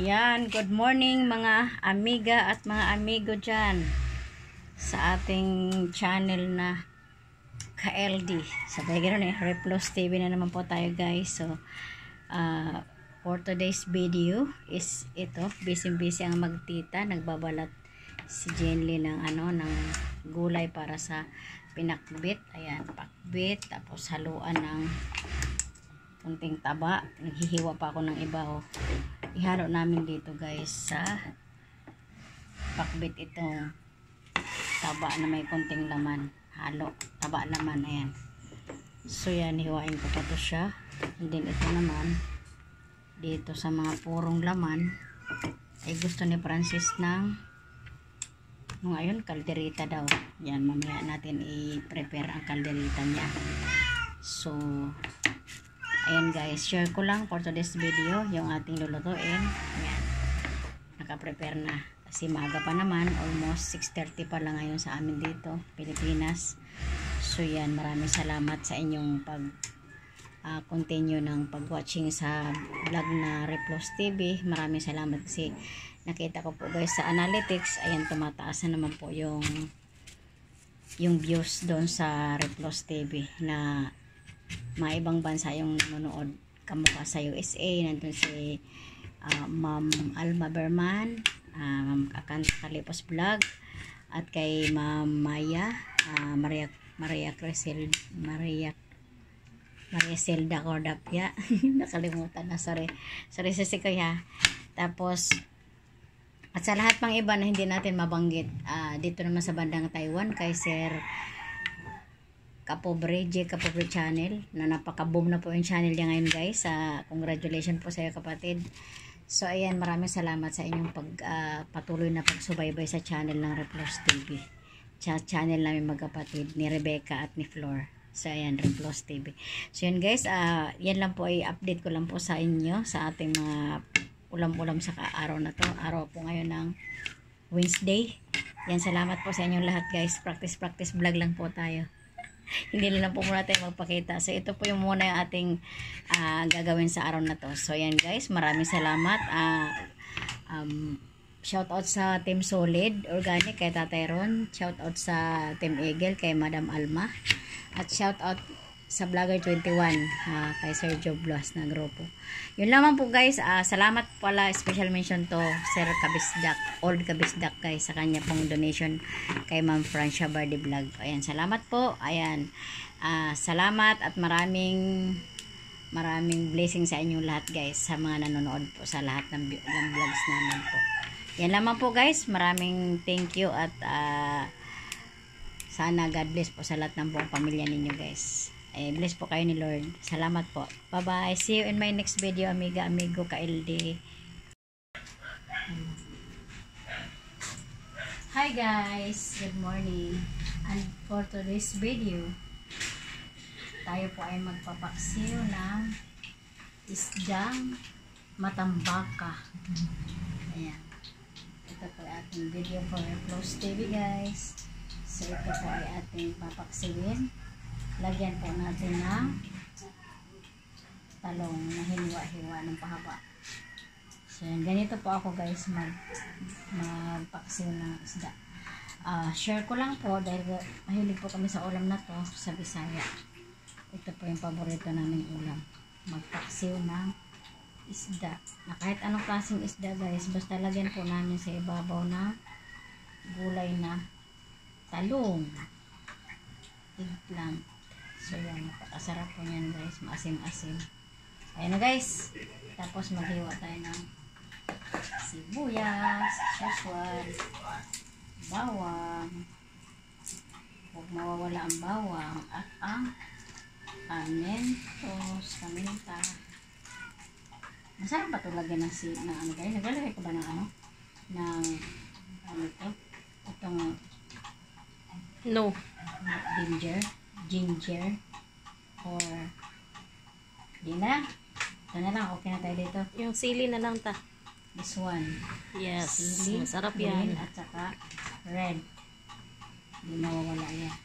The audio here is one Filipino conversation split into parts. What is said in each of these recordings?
Ayan, good morning mga amiga at mga amigo dyan sa ating channel na KLD. Sabay ganoon Replos TV na naman po tayo guys. So, for today's video is ito, busy ang magtita, nagbabalat si Jenly ng ng gulay para sa pinakbit. Ayan, pakbit, tapos haluan ng kunting taba. Naghihiwa pa ako ng iba ihalo namin dito guys sa pakbit itong taba na may konting laman, halo taba laman. Ayan, so yan, hiwain ko pa to siya, and then ito naman dito sa mga purong laman ay gusto ni Francis ng ngayon kalderita daw. Yan, mamaya natin i-prepare ang kalderita niya. So ayan guys, share ko lang for today's video yung ating lulutuin. Ayan, naka-prepare na kasi maaga pa naman, almost 6:30 pa lang ngayon sa amin dito, Pilipinas. So yan, maraming salamat sa inyong continue ng pag-watching sa vlog na Replos TV. Maraming salamat kasi nakita ko po guys sa analytics, ayan, tumataas na naman po yung views doon sa Replos TV na mga ibang bansa yung nanonood, kamukha sa USA. Nandun si Ma'am Alma Berman, Ma'am Akanta Kalipos Vlog, at kay Ma'am Maya, Maria Zelda Cordapia. Nakalimutan na, sorry si Kuya. Tapos at sa lahat pang iba na hindi natin mabanggit, dito naman sa bandang Taiwan kay Sir Kapobre, J. Kapobre Channel, na napaka-boom na po yung channel niya ngayon guys. Congratulations po sa iyo kapatid. So ayan, maraming salamat sa inyong patuloy na pagsubaybay sa channel ng Replos TV. Channel namin magkapatid ni Rebecca at ni Flor. So ayan, Replos TV. So yan guys, yan lang po ay update ko lang po sa inyo sa ating mga ulam-ulam sa araw na to. Araw po ngayon ng Wednesday. Yan, salamat po sa inyong lahat guys. Practice vlog lang po tayo. Hindi lang po muna tayo magpakita. So ito po yung muna yung ating gagawin sa araw na to. So yan guys, maraming salamat. Shout out sa Team Solid Organic kay Tatay Ron. Shout out sa Team Eagle kay Madam Alma. At shout out sa Vlogger 21 kay Sergio Blas na grupo. Yun lamang po guys. Salamat pala, special mention to Sir Kabisdak, Old Kabisdak guys, sa kanya pong donation kay Ma'am Francia Bardi Vlog. Ayan, salamat po. Ayan, salamat at maraming blessing sa inyong lahat guys, sa mga nanonood po sa lahat ng vlogs namin po. Yan lamang po guys. Maraming thank you at sana God bless po sa lahat ng buong pamilya ninyo guys. Bless po kayo ni Lord. Salamat po. Bye-bye. See you in my next video, amiga, amigo, KLD. Hi guys. Good morning. And for today's video, tayo po ay magpapaksiw ng isdang matambaka. Ayan. Ito po ay ating video for Replos TV guys. So ito po ay ating papaksiwin. Lagyan po natin ng talong na hiniwa-hiwa ng pahaba. So yan, ganito po ako guys magpaksiw ng isda. Share ko lang po dahil mahilig po kami sa ulam na to sa Bisaya. Ito po yung paborito naming ulam, magpaksiw ng isda na kahit anong klaseng isda guys, basta lagyan po namin sa ibabaw na gulay na talong, eggplant. So yan, napakasarap po yan guys, maasim-asim. Ayan na guys, tapos maghiwa tayo ng sibuyas, seswan, bawang, huwag mawawala ang bawang, at ang amentos, paminta. Masarap ba ito lagyan ng ano guys? Naglalagay ko ba ng ito? Itong no, ginger or di na, ito na lang, okay na tayo dito. Yung sili na lang ta. This one, yes, sili, masarap green, yan. at saka red, hindi mawawala yan.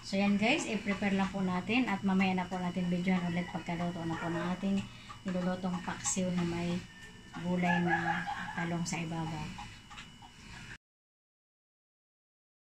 So yan guys, i-prepare lang po natin at mamaya na po natin videohan ulit pagkaluto na po ng ating nilulutong paksiw na may gulay na talong sa ibabaw.